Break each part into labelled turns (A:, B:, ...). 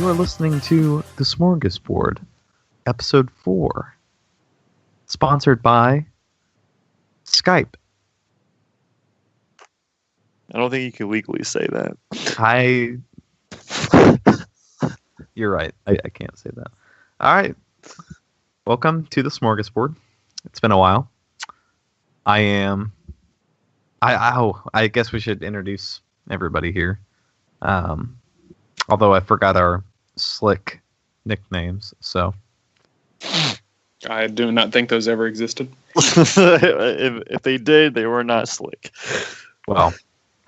A: are listening to The Smorgasbord, Episode 4, sponsored by Skype.
B: I don't think you can legally say that.
A: You're right. I can't say that. All right. Welcome to The Smorgasbord. It's been a while. I guess we should introduce everybody here. Although I forgot our slick nicknames, so.
C: I do not think those ever existed.
B: if they did, they were not slick.
A: Well, how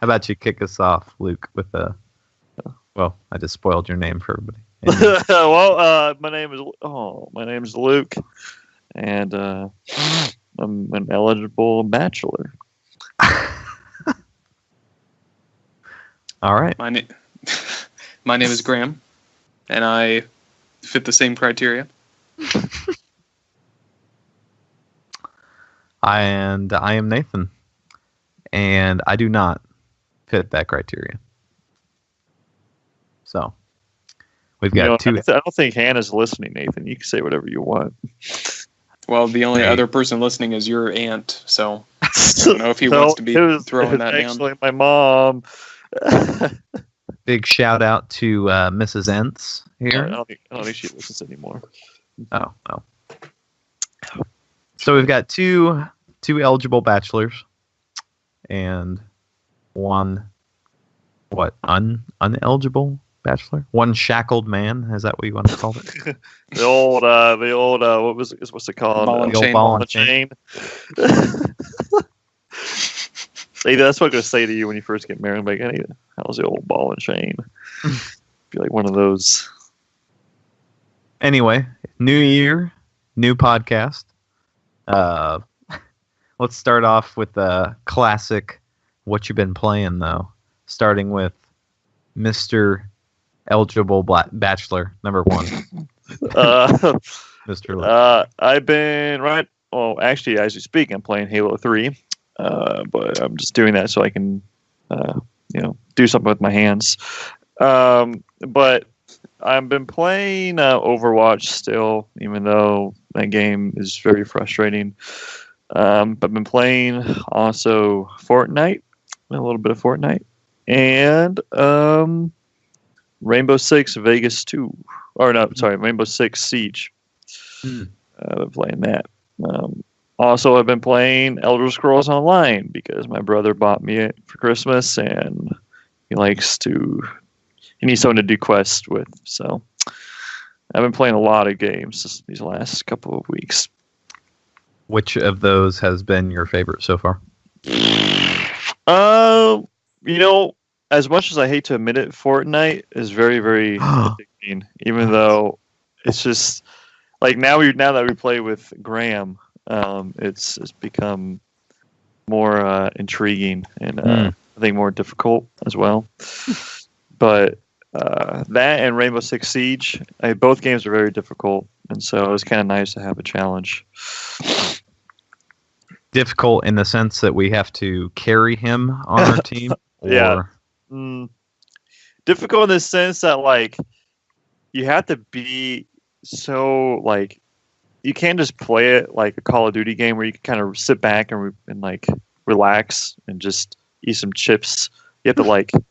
A: about you kick us off, Luke, with a... Well, I just spoiled your name for everybody.
B: Well, my name is Luke, and I'm an eligible bachelor.
A: All right.
C: My name is Graham, and I fit the same criteria.
A: I am Nathan, and I do not fit that criteria. So, we've got two.
B: I don't think Hannah's listening, Nathan. You can say whatever you want.
C: Well, the only other person listening is your aunt, so I don't know if he wants to be throwing that down.
B: Actually, my mom.
A: Big shout out to Mrs. Entz here.
B: I don't think she listens anymore.
A: Oh. So we've got two eligible bachelors and one uneligible bachelor? One shackled man? Is that what you want to call it?
B: the old what's it called?
C: Ball and
B: chain. See, that's what I'm gonna say to you when you first get married. I'm like, hey, how's the old ball and chain? Be like one of those.
A: Anyway, new year, new podcast. Let's start off with the classic what you've been playing, though. Starting with Mr. Eligible Bachelor, number 1. Mr. Luke.
B: I've been, actually, as you speak, I'm playing Halo 3. But I'm just doing that so I can, do something with my hands. But I've been playing Overwatch still, even though that game is very frustrating. I've been playing also Fortnite, a little bit of Fortnite, and Rainbow Six Vegas 2. Rainbow Six Siege. I've been playing that. Also, I've been playing Elder Scrolls Online because my brother bought me it for Christmas, and he needs someone to do quests with. So I've been playing a lot of games these last couple of weeks.
A: Which of those has been your favorite so far?
B: As much as I hate to admit it, Fortnite is very, very addicting. Even though it's just like now that we play with Graham, it's become more intriguing and I think more difficult as well. But that and Rainbow Six Siege, both games are very difficult, and so it was kind of nice to have a challenge.
A: Difficult in the sense that we have to carry him on our team?
B: Yeah. Difficult in the sense that, you have to be so, you can't just play it like a Call of Duty game where you can kind of sit back and relax and just eat some chips. You have to,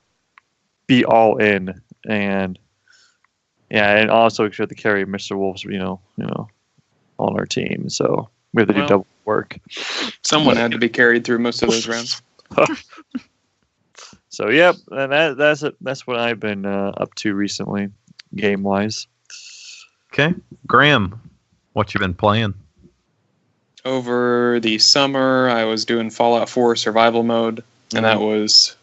B: be all in. And, yeah, and also you have to carry Mr. Wolf's, on our team. So we have to do double work.
C: Someone had to be carried through most of those rounds.
B: So, yep, and that's what I've been up to recently, game-wise.
A: Okay. Graham, what you been playing?
C: Over the summer, I was doing Fallout 4 survival mode, and that was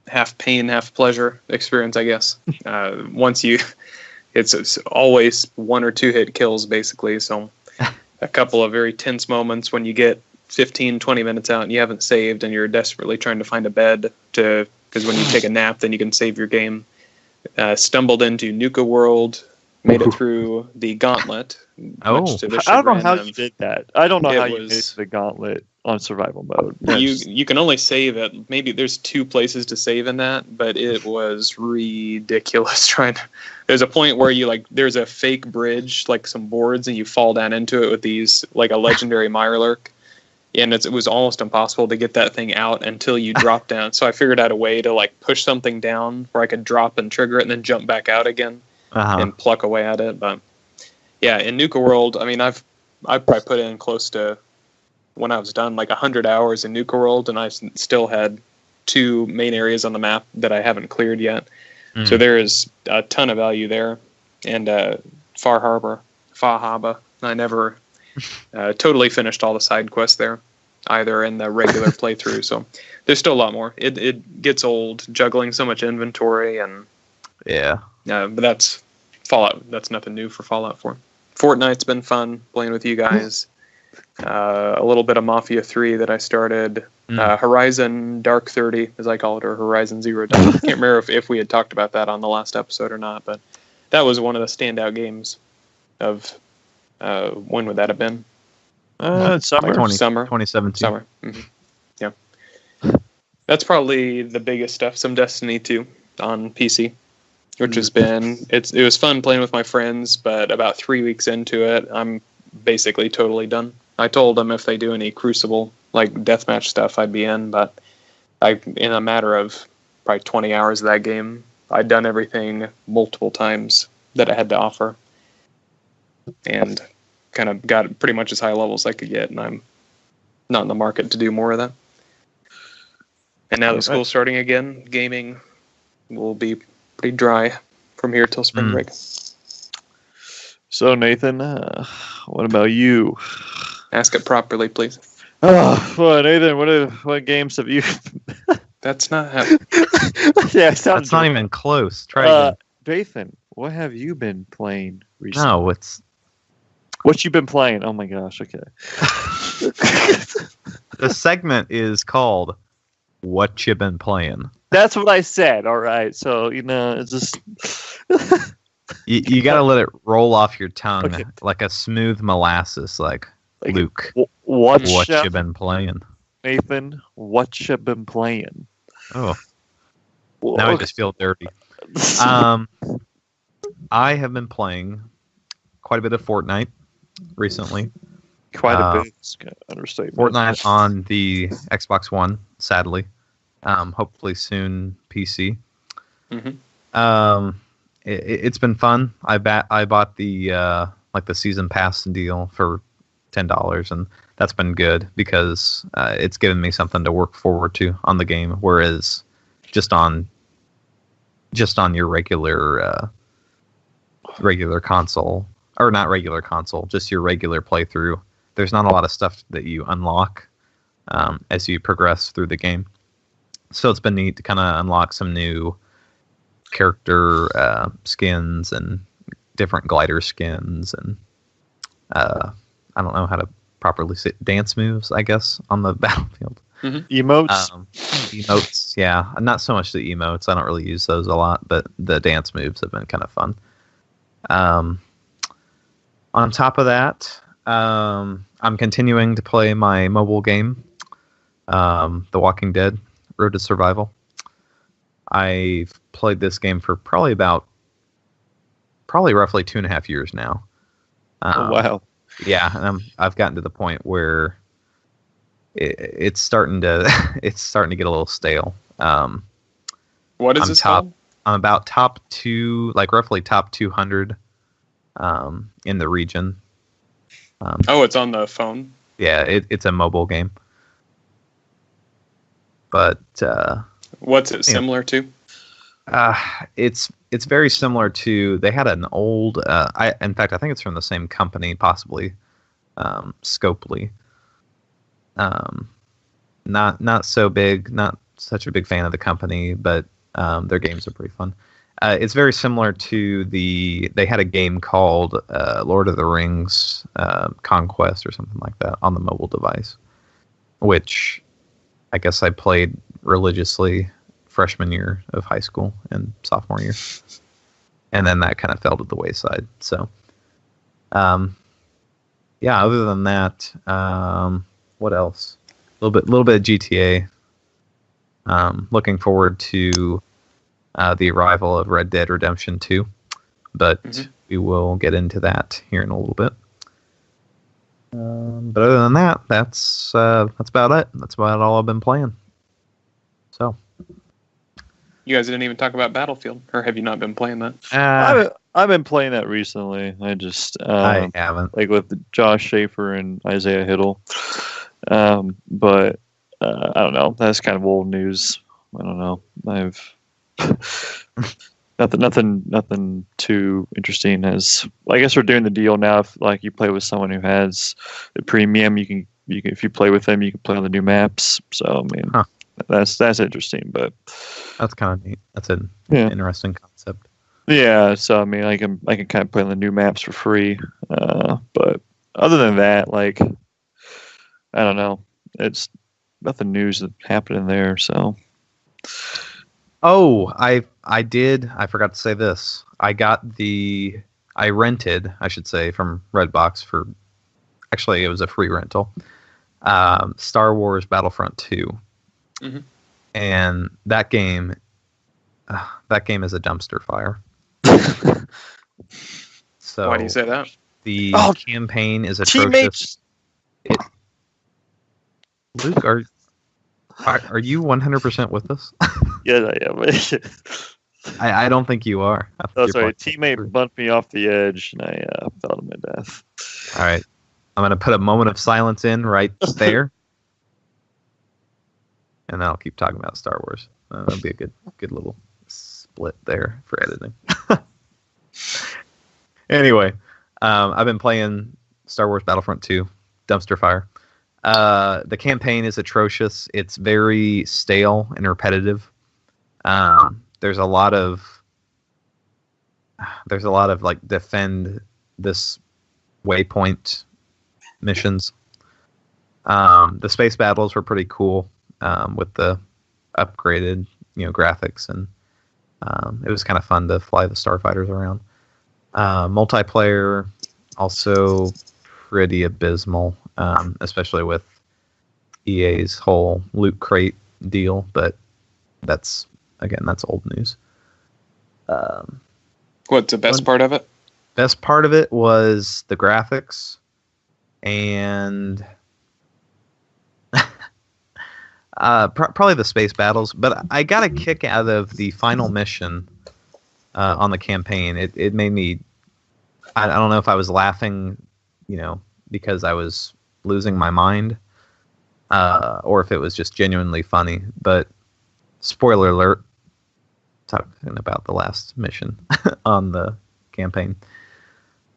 C: half pain, half pleasure experience, I guess. It's always 1 or 2 hit kills, basically, so a couple of very tense moments when you get 15, 20 minutes out and you haven't saved and you're desperately trying to find a bed because when you take a nap, then you can save your game. Stumbled into Nuka World, made it through the Gauntlet.
B: I don't know how you did that. I don't know how you did the Gauntlet on survival mode.
C: You can only save it. Maybe there's 2 places to save in that, but it was ridiculous there's a point where there's a fake bridge, like some boards, and you fall down into it with these, like a legendary Mirelurk. And it was almost impossible to get that thing out until you drop down. So I figured out a way to push something down where I could drop and trigger it and then jump back out again and pluck away at it. But yeah, in Nuka World, I mean, I've probably put in close to, when I was done, 100 hours in Nuka World, and I still had 2 main areas on the map that I haven't cleared yet. So there is a ton of value there. And Far Harbor, I never totally finished all the side quests there, either in the regular playthrough. So there's still a lot more. It gets old juggling so much inventory, and but that's Fallout. That's nothing new for Fallout 4. Fortnite's been fun playing with you guys. A little bit of Mafia 3 that I started. Horizon Dark 30, as I call it, or Horizon Zero Dawn. Can't remember if we had talked about that on the last episode or not, but that was one of the standout games of, when would that have been?
B: Summer.
A: 2017.
C: Summer. Mm-hmm. Yeah. That's probably the biggest stuff. Some Destiny 2 on PC, which has been, it was fun playing with my friends, but about 3 weeks into it, I'm basically totally done. I told them if they do any Crucible, deathmatch stuff, I'd be in, but in a matter of probably 20 hours of that game, I'd done everything multiple times that I had to offer, and kind of got pretty much as high levels I could get, and I'm not in the market to do more of that. And now that school's starting again, gaming will be pretty dry from here till spring break.
B: So Nathan, what about you?
C: Ask it properly, please.
B: Oh, well, Nathan, what games have you?
C: That's not how.
B: Yeah,
A: that's not even close. Try again.
B: Nathan, what have you been playing recently?
A: No, it's
B: what you been playing. Oh my gosh. Okay.
A: The segment is called "What You Been Playing."
B: That's what I said. All right. So it's just.
A: You got to let it roll off your tongue like a smooth molasses, like Luke.
B: What
A: you been playing,
B: Nathan? What you been playing?
A: Oh, now I just feel dirty. I have been playing quite a bit of Fortnite recently.
B: Quite a bit. Understatement.
A: Fortnite on the Xbox One, sadly. Hopefully soon PC.
C: Mm-hmm.
A: It's been fun. I bought the the season pass deal for $10, and that's been good because it's given me something to work forward to on the game. Whereas just on your regular console, or not regular console, just your regular playthrough, there's not a lot of stuff that you unlock as you progress through the game. So it's been neat to kind of unlock some new character skins and different glider skins, and I don't know how to properly say dance moves, I guess, on the battlefield.
C: Mm-hmm.
B: Emotes.
A: Emotes, yeah. Not so much the emotes. I don't really use those a lot, but the dance moves have been kind of fun. On top of that, I'm continuing to play my mobile game, The Walking Dead: Road to Survival. I've played this game for probably roughly 2.5 years now.
B: Oh, wow.
A: Yeah, and I've gotten to the point where it's starting to get a little stale.
C: What is this called?
A: I'm about top 2, roughly top 200 in the region.
C: It's on the phone?
A: Yeah, it's a mobile game. But
C: what's it similar to?
A: It's very similar to, they had an old, in fact, I think it's from the same company, possibly, Scopely. Not so big, not such a big fan of the company, but their games are pretty fun. It's very similar to they had a game called Lord of the Rings Conquest or something like that on the mobile device, which I guess I played religiously freshman year of high school and sophomore year, and then that kind of fell to the wayside. So, yeah. Other than that, what else? little bit of GTA. Looking forward to the arrival of Red Dead Redemption 2, but we will get into that here in a little bit. But other than that, that's about it. That's about all I've been playing. So,
C: you guys didn't even talk about Battlefield, or have you not been playing that?
B: I've been playing that recently.
A: I haven't,
B: like with Josh Schaefer and Isaiah Hiddle. But I don't know. That's kind of old news. I don't know. I've nothing too interesting. As I guess we're doing the deal now. If like you play with someone who has the premium, you can if you play with them, you can play on the new maps. So I mean, that's interesting. But
A: that's kind of neat. That's an interesting concept.
B: Yeah. So I mean, I can kind of play on the new maps for free. But other than that, like I don't know. It's nothing news that happened in there. So.
A: Oh, I forgot to say this. I rented, I should say, from Redbox for, actually it was a free rental, Star Wars Battlefront 2. Mm-hmm. And that game is a dumpster fire. So
C: why do you say that?
A: The campaign is atrocious. Luke, are you 100% with us?
B: Yes, I am.
A: I don't think you are.
B: Sorry. A teammate bumped me off the edge, and I fell to my death.
A: All right. I'm going to put a moment of silence in right there. And I'll keep talking about Star Wars. That'll be a good little split there for editing. Anyway, I've been playing Star Wars Battlefront 2, dumpster fire. The campaign is atrocious. It's very stale and repetitive. There's a lot of like defend this waypoint missions. The space battles were pretty cool with the upgraded graphics, and it was kind of fun to fly the starfighters around. Multiplayer also pretty abysmal, especially with EA's whole loot crate deal, but that's old news.
C: What's the best part of it?
A: Best part of it was the graphics and probably the space battles, but I got a kick out of the final mission on the campaign. It made me, I don't know if I was laughing, because I was losing my mind, or if it was just genuinely funny. But spoiler alert, talking about the last mission on the campaign.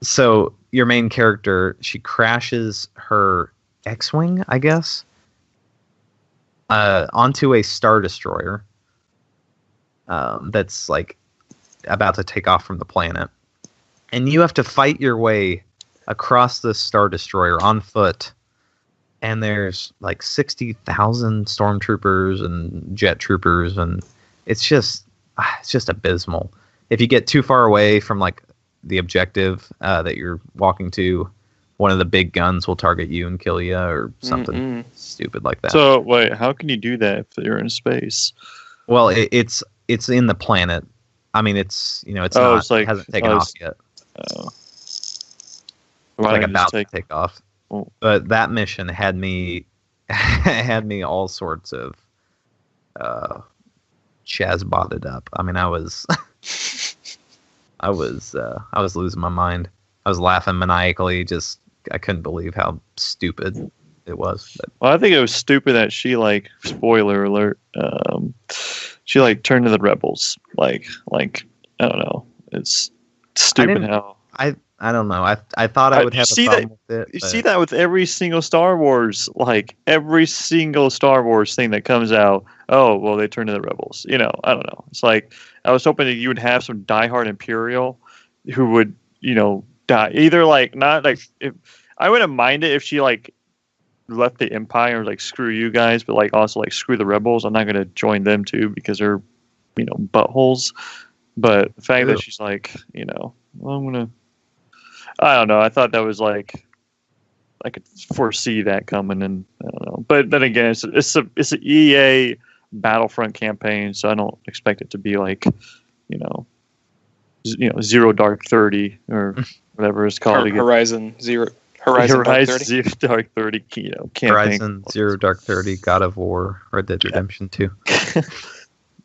A: So your main character, she crashes her X-Wing, I guess, onto a Star Destroyer that's like about to take off from the planet. And you have to fight your way across this Star Destroyer on foot. And there's like 60,000 stormtroopers and jet troopers, and it's just abysmal. If you get too far away from like the objective that you're walking to, one of the big guns will target you and kill you, or something stupid like that.
B: So wait, how can you do that if you're in space?
A: Well, it's in the planet. I mean, it's it hasn't taken off yet. It's like about to take off. But that mission had me all sorts of Chaz-botted up. I mean, I was losing my mind. I was laughing maniacally. Just I couldn't believe how stupid it was. But.
B: Well, I think it was stupid that she, like, spoiler alert, she like turned to the rebels. Like I don't know. It's stupid how.
A: I don't know. I thought I would have a problem with it.
B: You see that with every single Star Wars, like every single Star Wars thing that comes out. Oh, well, they turn to the rebels. I don't know. It's like I was hoping that you would have some diehard Imperial who would, die. Either like not like if I wouldn't mind it if she like left the Empire, like screw you guys, but like also like screw the rebels. I'm not gonna join them too because they're, buttholes. But the fact that she's like, well, I'm gonna. I don't know. I thought that was like, could foresee that coming, and I don't know. But then again, it's an EA Battlefront campaign, so I don't expect it to be like, Zero Dark 30 or whatever it's called.
C: Horizon
B: Dark 30, campaign.
A: Horizon Zero Dark 30, God of War, Red Dead Redemption 2.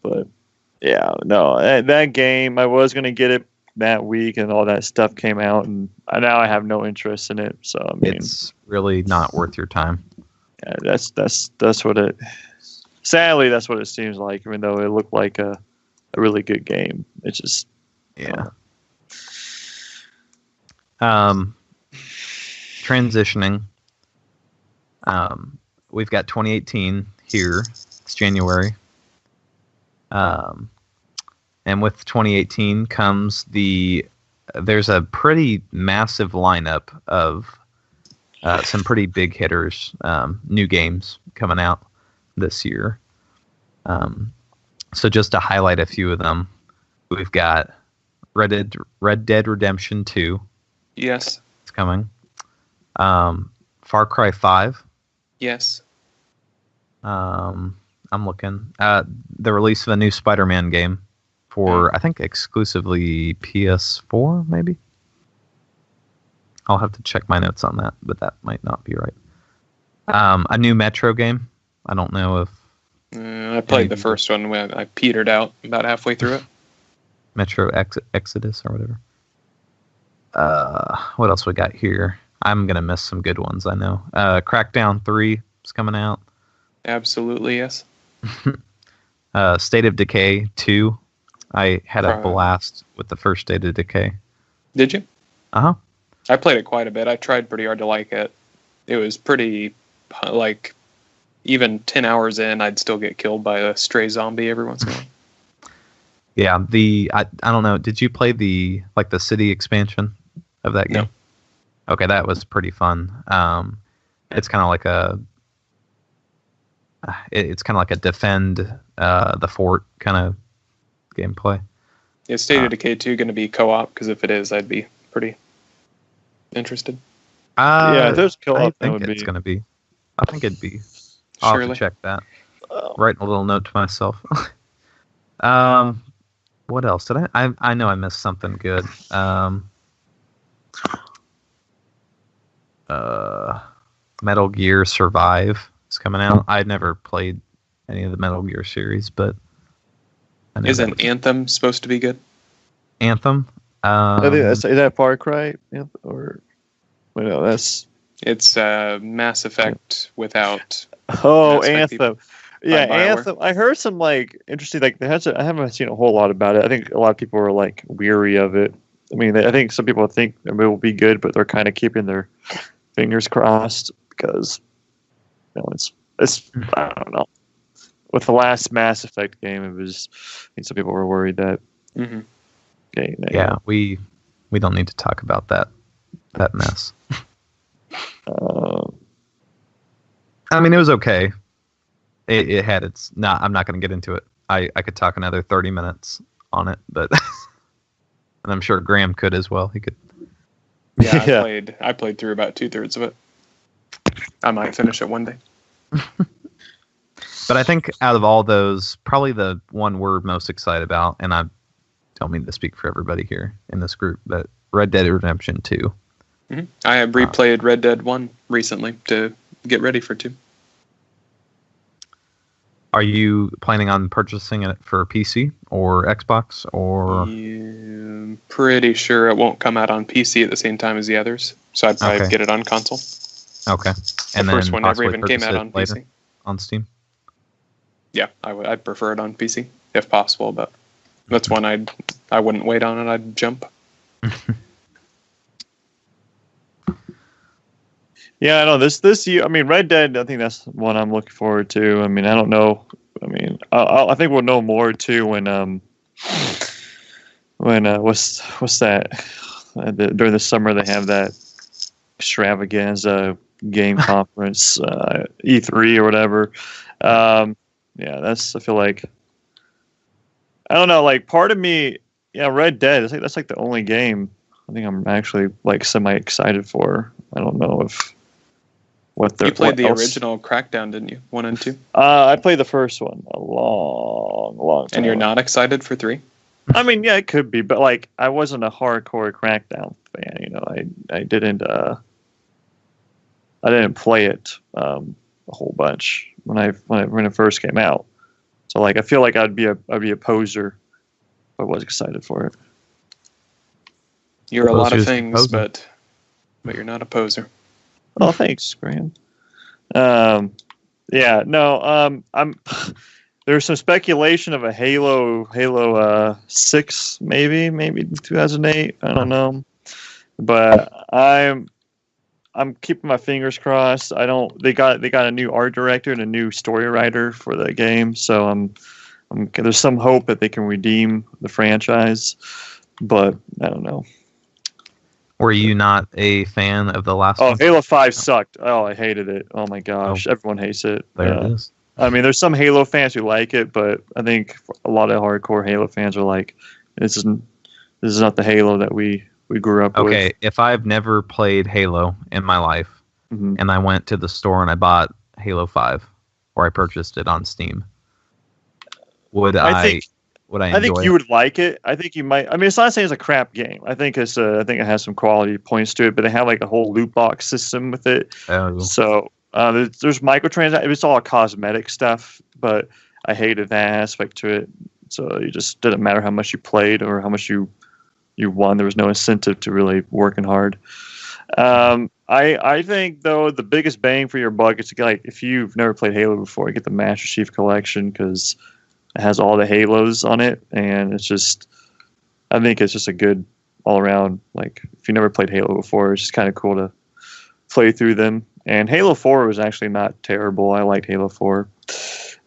B: But yeah, no, that game, I was gonna get it that week, and all that stuff came out, and now I have no interest in it. So I mean,
A: it's really not worth your time.
B: Yeah, that's what it. Sadly, that's what it seems like. Even though it looked like a really good game, it's just
A: Transitioning. We've got 2018 here. It's January. And with 2018 comes there's a pretty massive lineup of some pretty big hitters, new games coming out this year. So just to highlight a few of them, we've got Red Dead Redemption 2.
C: Yes.
A: It's coming. Far Cry 5.
C: Yes.
A: I'm looking. The release of a new Spider-Man game for, I think, exclusively PS4, maybe? I'll have to check my notes on that, but that might not be right. A new Metro game. I don't know if...
C: I played the first one when I petered out about halfway through it.
A: Metro Exodus or whatever. What else we got here? I'm going to miss some good ones, I know. Crackdown 3 is coming out.
C: Absolutely, yes.
A: State of Decay 2. I had a blast with the first State of Decay.
C: Did you?
A: Uh-huh.
C: I played it quite a bit. I tried pretty hard to like it. It was pretty, like, even 10 hours in, I'd still get killed by a stray zombie every once in a while.
A: Yeah, I don't know. Did you play the city expansion of that game? No. Okay, that was pretty fun. It's kind of like a defend the fort kind of gameplay.
C: Is State of Decay 2 going to be co-op? Because if it is, I'd be pretty interested.
B: Yeah, there's co-op.
A: I think it's going to be. I think it'd be. I'll have to check that. Writing a little note to myself. What else did I know I missed something good. Metal Gear Survive is coming out. I'd never played any of the Metal Gear series, but
C: isn't Anthem supposed to be good?
A: Anthem?
B: Is that Far Cry? Or no, that's
C: it's Mass Effect without.
B: Oh, Anthem. Yeah, Anthem. I heard some interesting I haven't seen a whole lot about it. I think a lot of people are weary of it. I mean, I think some people think it will be good, but they're kind of keeping their fingers crossed because it's I don't know. With the last Mass Effect game, I think some people were worried that.
C: Mm-hmm.
A: Yeah, we don't need to talk about that mess. I mean, it was okay. It had its. I'm not going to get into it. I could talk another 30 minutes on it, but and I'm sure Graham could as well. He could.
C: Yeah, I played through about 2/3 of it. I might finish it one day.
A: But I think out of all those, probably the one we're most excited about, and I don't mean to speak for everybody here in this group, but Red Dead Redemption 2.
C: Mm-hmm. I have replayed Red Dead 1 recently to get ready for 2.
A: Are you planning on purchasing it for PC or Xbox or?
C: Yeah, pretty sure it won't come out on PC at the same time as the others, so I'd probably get it on console.
A: Okay,
C: and the first one never even came out on PC.
A: On Steam.
C: Yeah, I'd prefer it on PC if possible, but that's one I wouldn't wait on it. I'd jump.
B: Yeah, I know this year. I mean, Red Dead. I think that's one I'm looking forward to. I mean, I don't know. I mean, I think we'll know more too when what's that? During the summer they have that extravaganza game conference, E3 or whatever. Yeah, I feel like I don't know. Part of me, Red Dead. That's the only game I think I'm actually semi excited for. I don't know if
C: You played the original Crackdown, didn't you? 1 and 2.
B: I played the first one a long time.
C: And you're not excited for 3?
B: I mean, yeah, it could be, but like I wasn't a hardcore Crackdown fan. You know, I didn't play it a whole bunch when it first came out. So like I feel like I'd be a poser if I was excited for it.
C: You're a lot of things, but you're not a poser.
B: Oh, thanks, Graham. I'm. There's some speculation of a Halo 6, maybe 2008. I don't know, but I'm keeping my fingers crossed. They got a new art director and a new story writer for the game, so there's some hope that they can redeem the franchise, but I don't know.
A: Were you not a fan of the last one?
B: Oh, Halo 5 sucked. Oh, I hated it. Oh my gosh, everyone hates it.
A: There it is.
B: I mean, there's some Halo fans who like it, but I think a lot of hardcore Halo fans are like, this is not the Halo that we grew up with.
A: Okay, if I've never played Halo in my life, and I went to the store and I bought Halo 5, or I purchased it on Steam, would I enjoy
B: I think you would like it. I think you might. I mean, it's not saying it's a crap game. I think it has some quality points to it, but they have like a whole loot box system with it.
A: Oh.
B: So there's microtransactions. It's all cosmetic stuff, but I hated that aspect to it. So it just didn't matter how much you played or how much you won. There was no incentive to really working hard. I think though the biggest bang for your buck is to get, like, if you've never played Halo before, get the Master Chief Collection, because it has all the Halos on it, and I think it's just a good all around. Like, if you never played Halo before, it's just kind of cool to play through them. And Halo 4 was actually not terrible. I liked Halo 4.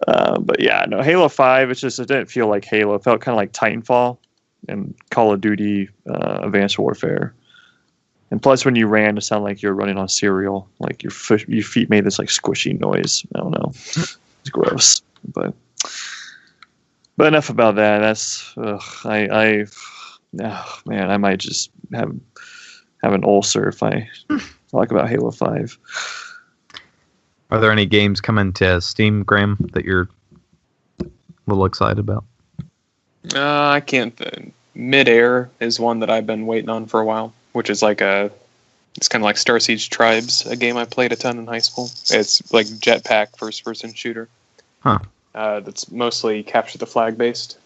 B: But yeah, no, Halo 5, it didn't feel like Halo. It felt kind of like Titanfall and Call of Duty Advanced Warfare. And plus, when you ran, it sounded like you were running on cereal. Like your feet made this like squishy noise. I don't know. It's gross. But enough about that. That's I might just have an ulcer if I talk about Halo 5.
A: Are there any games coming to Steam, Graham, that you're a little excited about?
C: I can't. Midair is one that I've been waiting on for a while, which is like it's kind of like Star Siege Tribes, a game I played a ton in high school. It's like jetpack first-person shooter.
A: Huh.
C: That's mostly capture the flag based,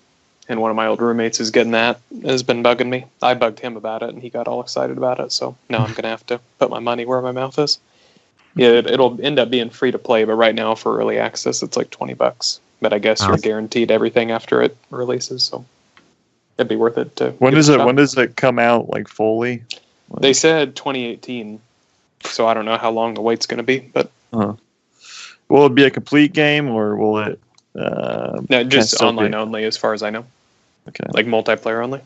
C: and one of my old roommates is getting that. Has been bugging me. I bugged him about it, and he got all excited about it. So now I'm gonna have to put my money where my mouth is. Yeah, it'll end up being free to play, but right now for early access, it's like $20. But I guess you're guaranteed everything after it releases, so it'd be worth it to.
B: When does it come out, like, fully?
C: They said 2018, so I don't know how long the wait's going to be. But
B: will it be a complete game, or will it?
C: No, just online only, as far as I know.
B: Okay,
C: like multiplayer only.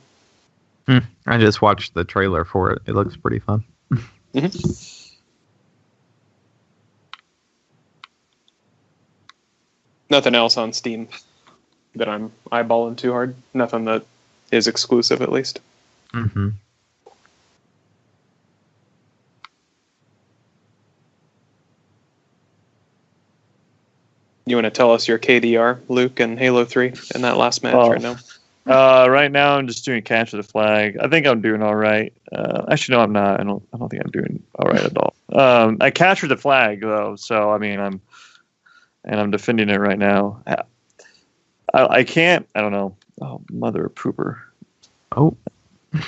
A: I just watched the trailer for it. It looks pretty fun.
C: Mm-hmm. Nothing else on Steam that I'm eyeballing too hard. Nothing that is exclusive, at least.
A: Mm-hmm.
C: You want to tell us your KDR, Luke, and Halo 3 in that last match right now?
B: Right now, I'm just doing capture the flag. I think I'm doing all right. Actually, no, I'm not. I don't think I'm doing all right at all. I captured the flag though, so I mean, I'm defending it right now. I can't. I don't know. Oh, mother of pooper.
A: Oh,
B: I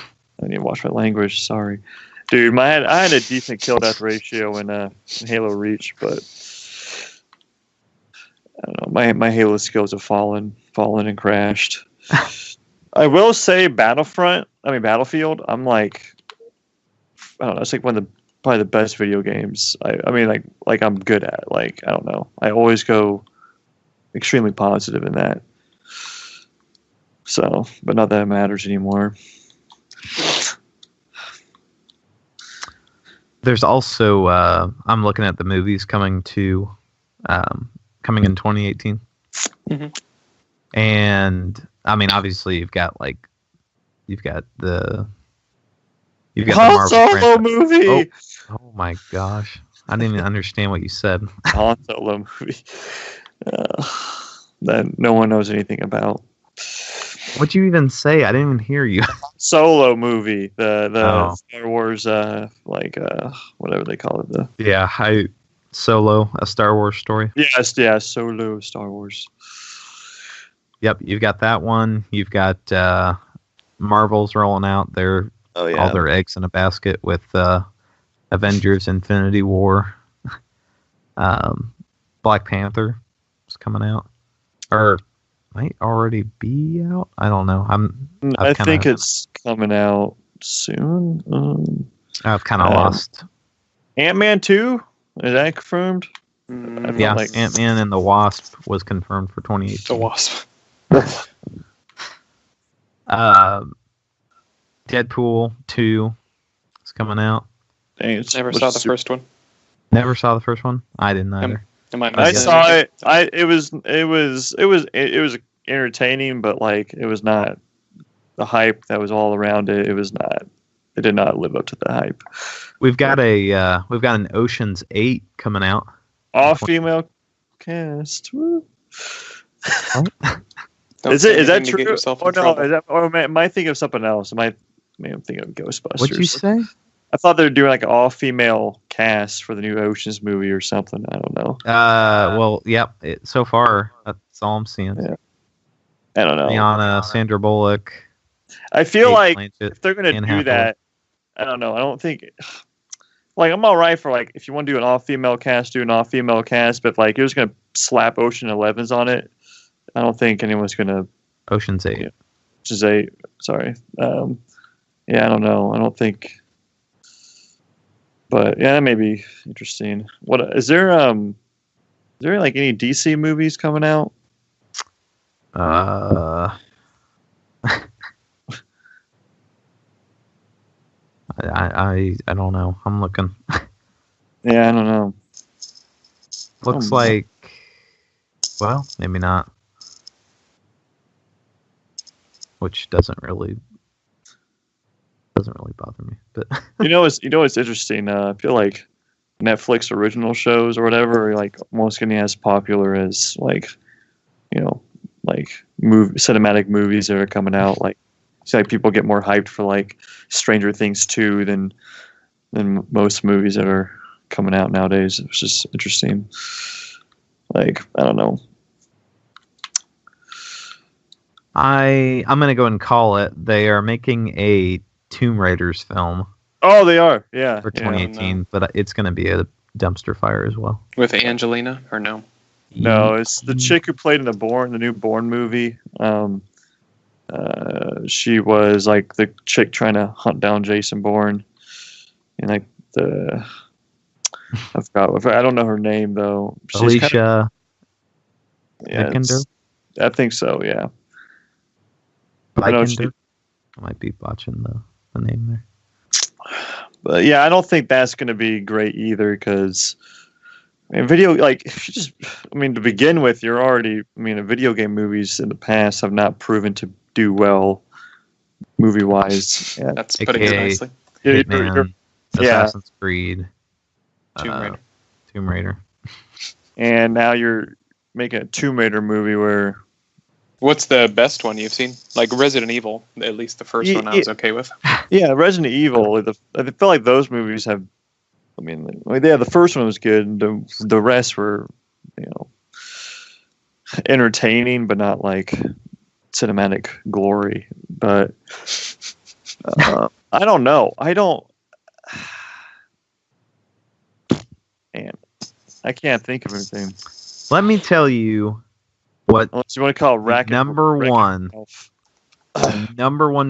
B: need to watch my language. Sorry, dude. I had a decent kill death ratio in Halo Reach, but I don't know. My Halo skills have fallen and crashed. I will say Battlefield. I'm like, I don't know. It's like probably the best video games. I mean, like I'm good at. Like, I don't know. I always go extremely positive in that. So, but not that it matters anymore.
A: There's also I'm looking at the movies coming in 2018, and I mean, obviously you've got the
B: Han Solo movie.
A: Oh my gosh! I didn't even understand what you said.
B: Han Solo movie that no one knows anything about.
A: What'd you even say? I didn't even hear you.
B: Solo movie, the
A: Oh.
B: Star Wars, whatever they call it.
A: Solo, a Star Wars story.
B: Yes, Solo Star Wars.
A: Yep, you've got that one. You've got Marvel's rolling out all their eggs in a basket with Avengers: Infinity War. Black Panther is coming out, or might already be out. I don't know.
B: I think it's coming out soon.
A: I've kind of lost.
B: Ant-Man 2? Is that confirmed?
A: Yeah, Ant-Man and the Wasp was confirmed for 2018.
C: The Wasp.
A: Deadpool 2 is coming out.
B: Dang,
C: Never saw the first one.
A: Never saw the first one. I didn't either.
B: I saw it. It was entertaining, but like it was not the hype that was all around it. It was not. It did not live up to the hype.
A: We've got an Ocean's 8 coming out.
B: All female cast. Woo.
C: Don't
B: Is
C: say
B: that
C: anything to get
B: true?
C: yourself in
B: Or no?
C: trouble.
B: Or am I thinking of something else? I'm thinking of Ghostbusters.
A: What'd you say?
B: I thought they were doing like an all-female cast for the new Ocean's movie or something. I don't know.
A: Well, yep. So far, that's all I'm seeing.
B: Yeah. I don't know.
A: Rihanna, Sandra Bullock.
B: I feel
A: Kate
B: like
A: Blanchett,
B: if they're gonna
A: Anne
B: do
A: Hathaway.
B: that, I don't know. I don't think. Like I'm all right for like if you want to do an all-female cast, do an all-female cast. But like you're just gonna slap Ocean 11s on it. I don't think anyone's gonna.
A: Ocean's 8.
B: Yeah. Which is 8. Sorry. Yeah, I don't know. I don't think. But yeah, that may be interesting. What is there? Is there like any DC movies coming out?
A: I don't know. I'm looking.
B: Yeah, I don't know.
A: Looks like. Well, maybe not. Which doesn't really bother me. But
B: you know what's interesting. I feel like Netflix original shows or whatever are like almost getting as popular as like cinematic movies that are coming out. Like, it's like people get more hyped for like Stranger Things 2 than most movies that are coming out nowadays. It's just interesting. Like, I don't know.
A: I'm gonna go and call it. They are making a Tomb Raiders film.
B: Oh, they are. Yeah.
A: For 2018, but it's gonna be a dumpster fire as well.
C: With Angelina or no?
B: No, it's the chick who played in the new Bourne movie. She was like the chick trying to hunt down Jason Bourne, and like I forgot. I don't know her name though. She's
A: Alicia.
B: Yeah, I think so. Yeah.
A: I might be botching the name there.
B: But yeah, I don't think that's going to be great either because to begin with, you're already. Video game movies in the past have not proven to do well, movie wise. Yeah.
C: That's putting it nicely.
A: Hitman, Assassin's Creed,
C: Tomb
A: Raider.
B: And now you're making a Tomb Raider movie where.
C: What's the best one you've seen? Like Resident Evil, at least the first one I was okay with.
B: Yeah, Resident Evil. I feel like those movies have. The first one was good. The rest were, entertaining, but not like cinematic glory. But I don't know. Man, I can't think of anything.
A: Let me tell you what.
B: Unless you want to call it
A: number one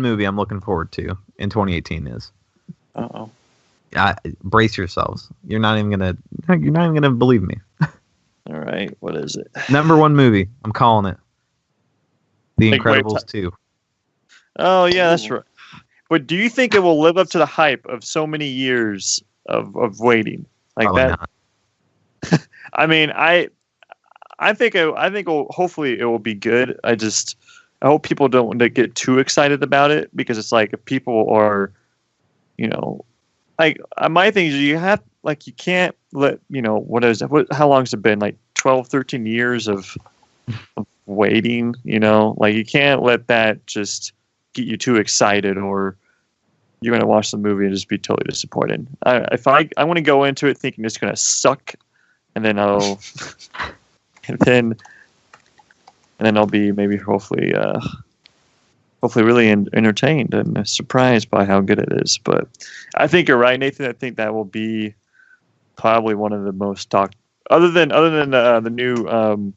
A: movie I'm looking forward to in 2018 is.
C: Uh-oh.
A: Brace yourselves. You're not even gonna believe me.
B: All right, what is it?
A: Number one movie. I'm calling it. The Incredibles 2.
B: Oh yeah, that's right. But do you think it will live up to the hype of so many years of waiting like
A: Probably
B: that?
A: Not.
B: I think hopefully it will be good. I hope people don't get too excited about it because it's like if people are, like my thing is like you can't let how long has it been, like 12, 13 years of waiting, like you can't let that just get you too excited, or you're going to watch the movie and just be totally disappointed. I want to go into it thinking it's going to suck, and then I'll be maybe hopefully really entertained and surprised by how good it is. But I think you're right, Nathan. I think that will be probably one of the most talked, other than the new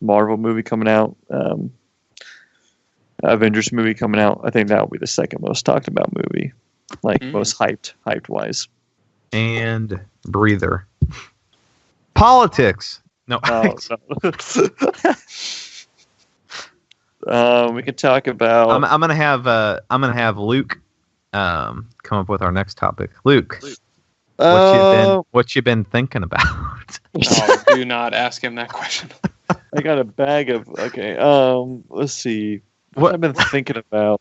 B: Marvel movie coming out, Avengers movie coming out. I think that will be the second most talked about movie, most hyped wise.
A: And breather. Politics. No.
B: No. We could talk about.
A: I'm gonna have Luke come up with our next topic. Luke, what you been thinking about?
C: Oh, do not ask him that question.
B: I got a bag of let's see. What I've been thinking about.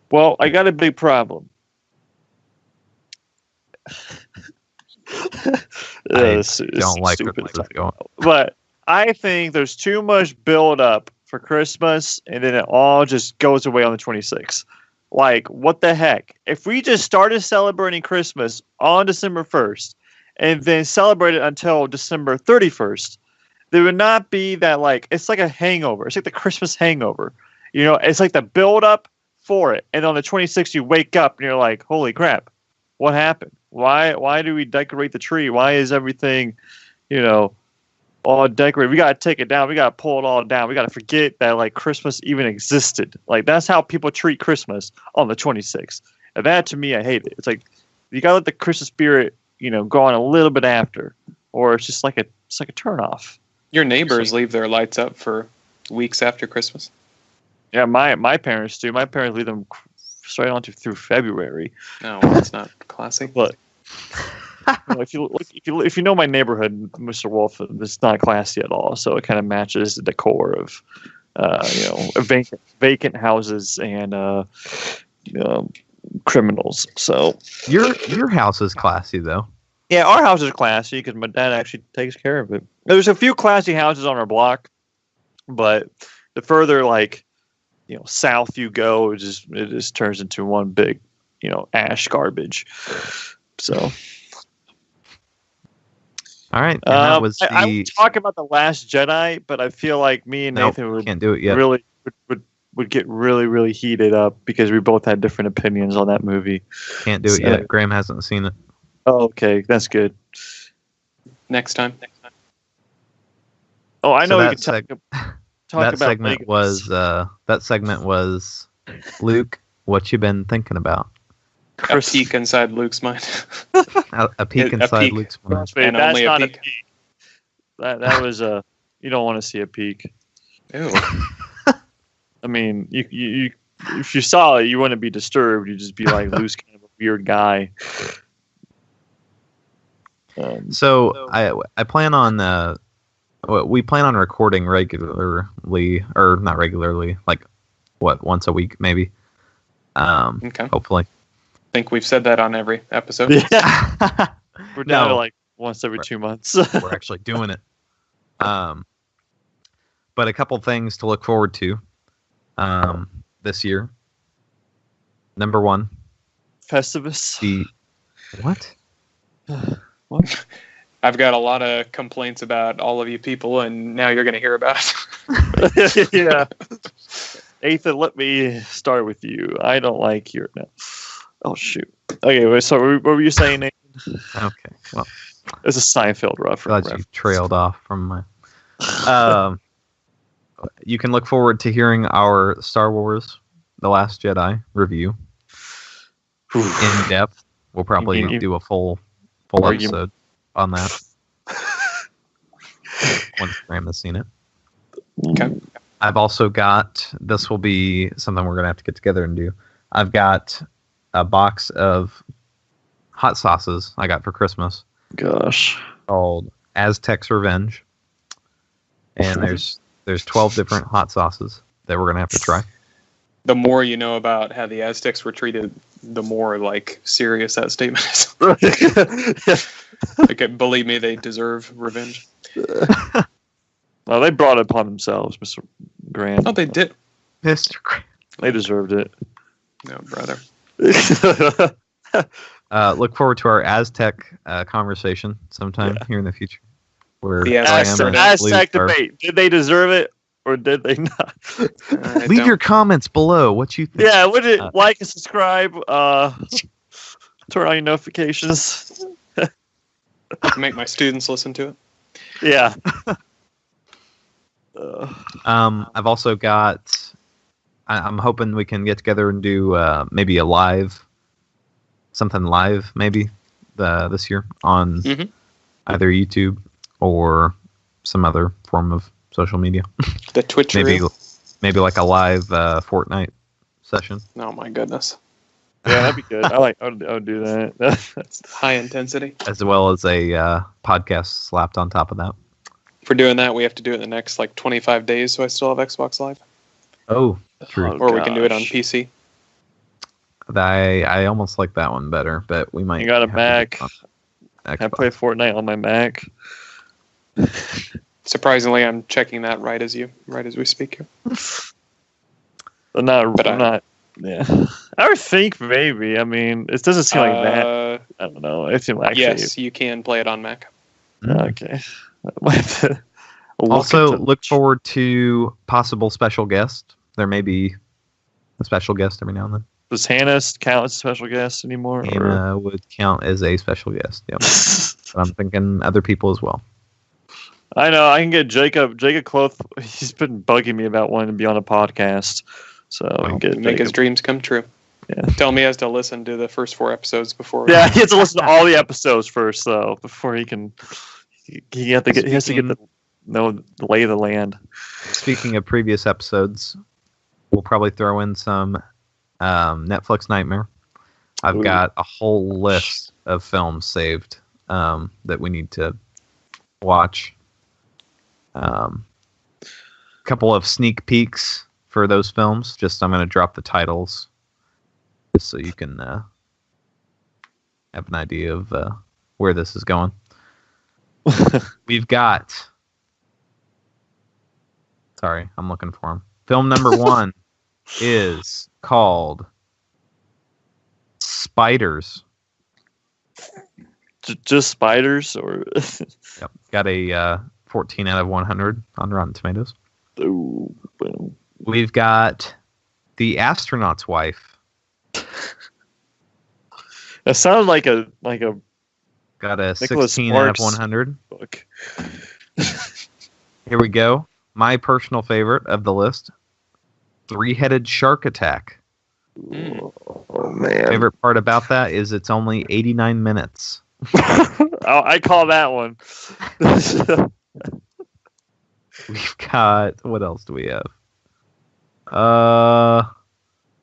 B: Well, I got a big problem.
A: I don't like where this is going.
B: But I think there's too much build up for Christmas, and then it all just goes away on the 26th. Like, what the heck? If we just started celebrating Christmas on December 1st and then celebrate it until December 31st, there would not be that, it's like a hangover. It's like the Christmas hangover. It's like the build up for it. And on the 26th, you wake up and you're like, holy crap, what happened? Why do we decorate the tree? Why is everything, all decorated? We got to take it down. We got to pull it all down. We got to forget that Christmas even existed. That's how people treat Christmas on the 26th. And that, to me, I hate it. It's like you got to let the Christmas spirit, go on a little bit after, or it's just like a turnoff.
C: Your neighbors leave their lights up for weeks after Christmas.
B: Yeah, my parents do. My parents leave them straight on through February.
C: No, that's not classic.
B: But if you know my neighborhood, Mr. Wolf, it's not classy at all. So it kind of matches the decor of vacant houses and criminals. So
A: your house is classy though.
B: Yeah, our house is classy because my dad actually takes care of it. There's a few classy houses on our block, but the further south you go, it just turns into one big, ash garbage. So,
A: all right. That was
B: I would talk about The Last Jedi, but I feel like me and Nathan
A: can't do it yet.
B: Really would get really, really heated up because we both had different opinions on that movie.
A: Can't do it yet. Graham hasn't seen it.
B: Oh, okay, that's good.
C: Next time.
B: Oh, I know.
A: That segment was Luke. What you been thinking about?
C: A peek inside Luke's mind.
A: a peek inside Luke's mind.
B: And that's only not a peek. That was a. You don't want to see a peek.
C: Ew.
B: I mean, you if you saw it, you wouldn't be disturbed. You'd just be like, Luke's kind of a weird guy.
A: So I plan on we plan on recording regularly, or not regularly, once a week maybe.
C: Okay.
A: Hopefully.
C: I think we've said that on every episode.
B: Yeah. We're down to once every 2 months.
A: We're actually doing it. But a couple things to look forward to this year. Number one,
B: Festivus.
C: What? I've got a lot of complaints about all of you people, and now you're going to hear about it.
B: Yeah. Ethan, let me start with you. I don't like your... No. Oh, shoot. Okay, so what were you saying, Nathan?
A: Okay, well...
B: It's a Seinfeld reference.
A: Glad you trailed off from my... you can look forward to hearing our Star Wars The Last Jedi review in depth. We'll probably do a full episode on that once Graham has seen it.
C: Okay.
A: I've also got, this will be something we're going to have to get together and do. I've got a box of hot sauces I got for Christmas.
B: Gosh.
A: Called Aztec's Revenge. And there's 12 different hot sauces that we're going to have to try.
C: The more you know about how the Aztecs were treated the more like serious that statement is. Like, believe me, they deserve revenge.
B: Well, they brought it upon themselves, Mr. Grant.
C: Oh, they did.
A: Mr. Grant.
B: They deserved it.
C: No, brother.
A: Look forward to our Aztec conversation sometime here in the future. Where
C: The
B: Aztec debate. Did they deserve it or did they not?
A: Leave your comments below. What you think?
B: Yeah, like and subscribe. Turn on your notifications.
C: Make my students listen to it.
B: Yeah.
A: I've also got. I'm hoping we can get together and do maybe something live, maybe this year on either YouTube or some other form of social media.
C: The Twitch
A: maybe like a live Fortnite session.
C: Oh my goodness.
B: Yeah, that'd be good. I would do that.
C: That's high intensity.
A: As well as a podcast slapped on top of that.
C: For doing that, we have to do it in the next 25 days, so I still have Xbox Live.
A: Oh, true.
C: Or we can do it on PC.
A: I almost like that one better, but we might.
B: You got a Mac. I play Fortnite on my Mac.
C: Surprisingly, I'm checking that right as we speak here.
B: I'm not. Yeah, I would think maybe. I mean, it doesn't seem like that. I don't know. It's actually.
C: Yes, you can play it on Mac.
B: Okay.
A: Also, look forward to possible special guest. There may be a special guest every now and then.
B: Does Hannah count as a special guest anymore?
A: Hannah would count as a special guest. Yep. But I'm thinking other people as well.
B: I know. I can get Jacob. Jacob Cloth. He's been bugging me about wanting to be on a podcast. So I can get
C: make his dreams come true.
B: Yeah.
C: Tell me he has to listen to the first 4 episodes before.
B: Yeah, he has to listen to all the episodes first, though, before he can. He has to get the lay of the land.
A: Speaking of previous episodes, we'll probably throw in some Netflix Nightmare. I've got a whole list of films saved that we need to watch. Couple of sneak peeks for those films. I'm going to drop the titles just so you can have an idea of where this is going. We've got. Sorry, I'm looking for them. Film number 1 is called Spiders.
B: Just Spiders, or
A: Yep. Got a 14 out of 100 on Rotten Tomatoes.
B: Ooh, boom.
A: We've got The Astronaut's Wife.
B: That sounds like a
A: Got a
B: Nicholas
A: 16
B: Sparks
A: out of 100.
B: book.
A: Here we go. My personal favorite of the list, Three-Headed Shark Attack.
B: Oh man!
A: Favorite part about that is it's only 89 minutes.
B: I call that one.
A: We've got, what else do we have?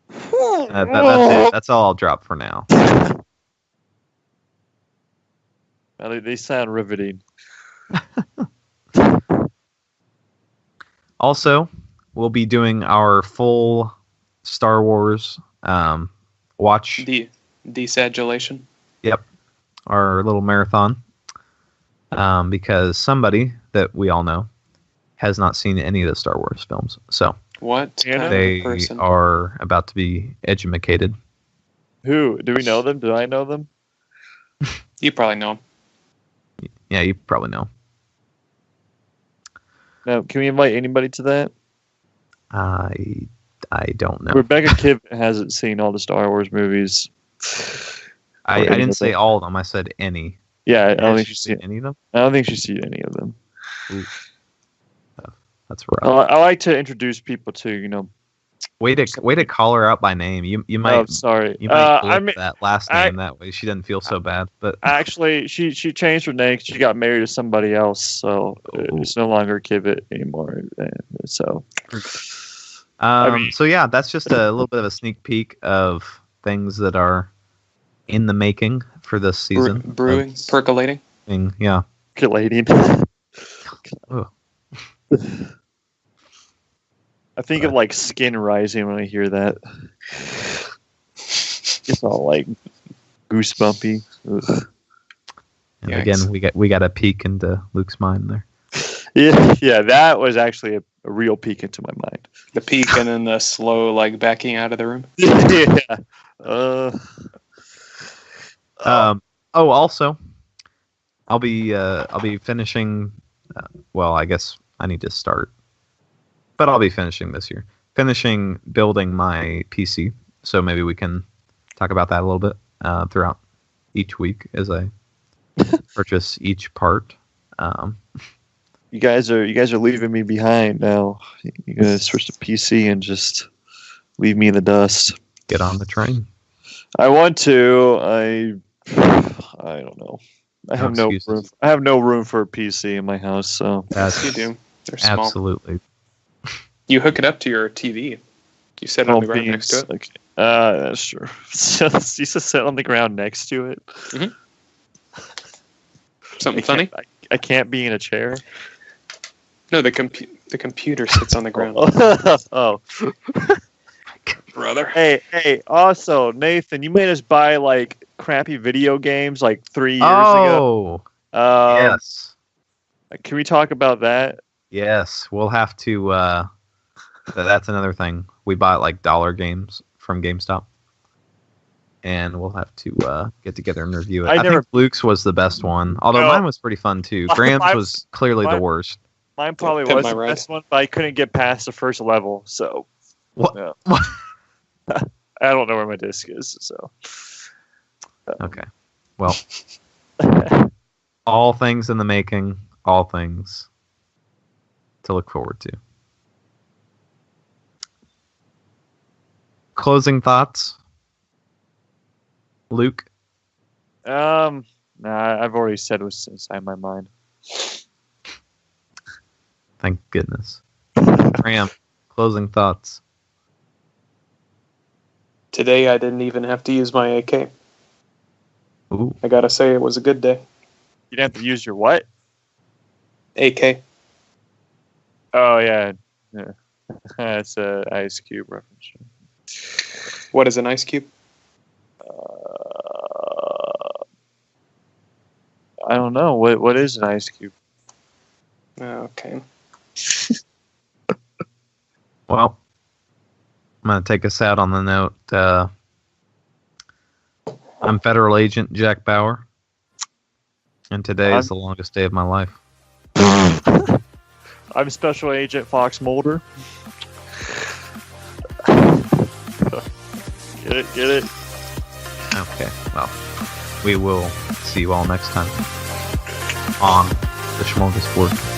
A: That's it. That's all I'll drop for now.
B: They sound riveting.
A: Also, we'll be doing our full Star Wars watch.
C: Desagulation.
A: Yep. Our little marathon. Because somebody that we all know has not seen any of the Star Wars films. So
C: what
A: they are about to be edumacated.
B: Who? Do we know them? Do I know them?
C: You probably know them.
A: Yeah, you probably know.
B: Now, can we invite anybody to that?
A: I don't know.
B: Rebecca Kibb hasn't seen all the Star Wars movies.
A: I didn't say all of them. I said any.
B: Yeah, I don't think she's seen
A: any of them.
B: I don't think she's seen any of them.
A: Ooh. That's rough.
B: I like to introduce people to,
A: Way to call her out by name. You might.
B: Oh, sorry.
A: You might flip that last name that way. She doesn't feel so bad. But
B: actually, she changed her name. She got married to somebody else, so it's no longer Kibbit anymore. So.
A: So yeah, that's just a little bit of a sneak peek of things that are in the making for this season.
C: Brewing, percolating.
A: Yeah.
B: Percolating.
A: Oh.
B: I think of like skin rising when I hear that. It's all like goosebumpy. Ugh.
A: And
C: Yikes.
A: again, we got a peek into Luke's mind there.
B: Yeah, that was actually a real peek into my mind.
C: The peak and then the slow like backing out of the room.
B: Yeah.
A: Also, I'll be finishing. Well, I guess I need to start, but I'll be finishing this year. Finishing building my PC, so maybe we can talk about that a little bit throughout each week as I purchase each part.
B: You guys are leaving me behind now. You guys switch to PC and just leave me in the dust.
A: Get on the train.
B: I want to. I don't know. I have no
A: excuses.
B: room. I have no room for a PC in my house. So
A: That's
C: You do. They're small.
A: absolutely.
C: You hook it up to your TV. You set it on the ground next to it.
B: Okay. That's true. So it's used to sit on the ground next to it.
C: Something funny?
B: I can't be in a chair.
C: No, the computer sits on the ground.
B: Oh.
C: Brother.
B: Hey. Also, Nathan, you made us buy like crappy video games like 3 years ago.
A: Oh, yes.
B: Can we talk about that?
A: Yes, we'll have to. That's another thing. We bought like dollar games from GameStop, and we'll have to get together and review it. I think Luke's was the best one, although mine was pretty fun too. Graham's was clearly the worst.
B: Mine probably was the best one, but I couldn't get past the first level. So
A: what?
B: Yeah. I don't know where my disc is. So
A: okay, well, all things in the making, all things to look forward to. Closing thoughts, Luke?
B: Nah, I've already said what's inside my mind.
A: Thank goodness. Graham, closing thoughts.
C: Today I didn't even have to use my AK.
A: Ooh.
C: I gotta say it was a good day.
B: You didn't have to use your what?
C: AK.
B: Oh yeah. That's a Ice Cube reference.
C: What is an ice cube?
B: I don't know. What is an ice cube?
C: Okay.
A: Well, I'm going to take us out on the note. I'm Federal Agent Jack Bauer, and today is the longest day of my life.
B: I'm Special Agent Fox Mulder. Get it?
A: Okay, well, we will see you all next time on the Smorgasbord.